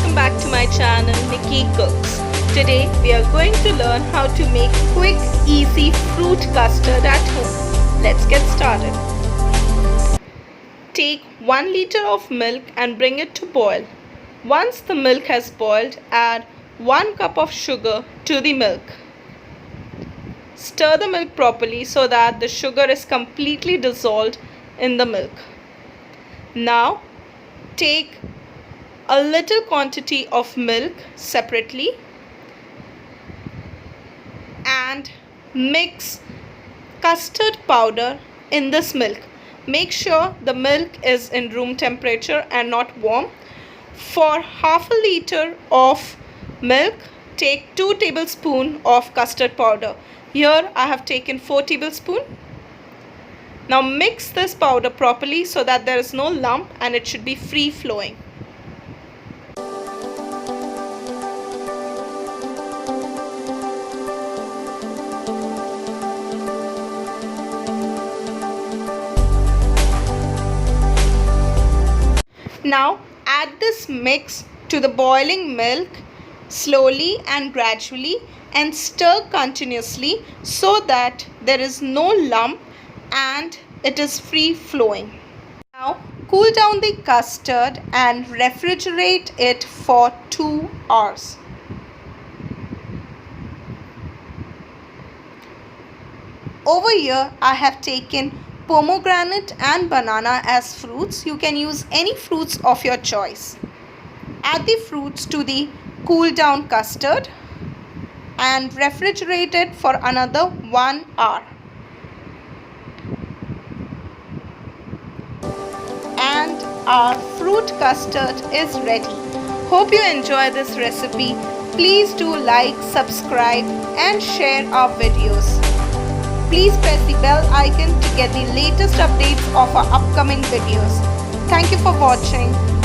welcome back to my channel Nikki Cooks. Today we are going to learn how to make quick, easy fruit custard at home. Let's get started. Take 1 liter of milk and bring it to boil. Once the milk has boiled, add 1 cup of sugar to the milk. Stir the milk properly so that the sugar is completely dissolved in the milk. Now take a little quantity of milk separately and mix custard powder in this milk. Make sure the milk is in room temperature and not warm. For half a liter of milk, take 2 tablespoons of custard powder. Here I have taken 4 tablespoons. Now mix this powder properly so that there is no lump and it should be free flowing. Now add this mix to the boiling milk slowly and gradually and stir continuously so that there is no lump and it is free flowing. Now cool down the custard and refrigerate it for 2 hours. Over here I have taken pomegranate and banana as fruits. You can use any fruits of your choice. Add the fruits to the cool down custard and refrigerate it for another 1 hour. And our fruit custard is ready. Hope you enjoy this recipe. Please do like, subscribe and share our videos. Please press the bell icon to get the latest updates of our upcoming videos. Thank you for watching.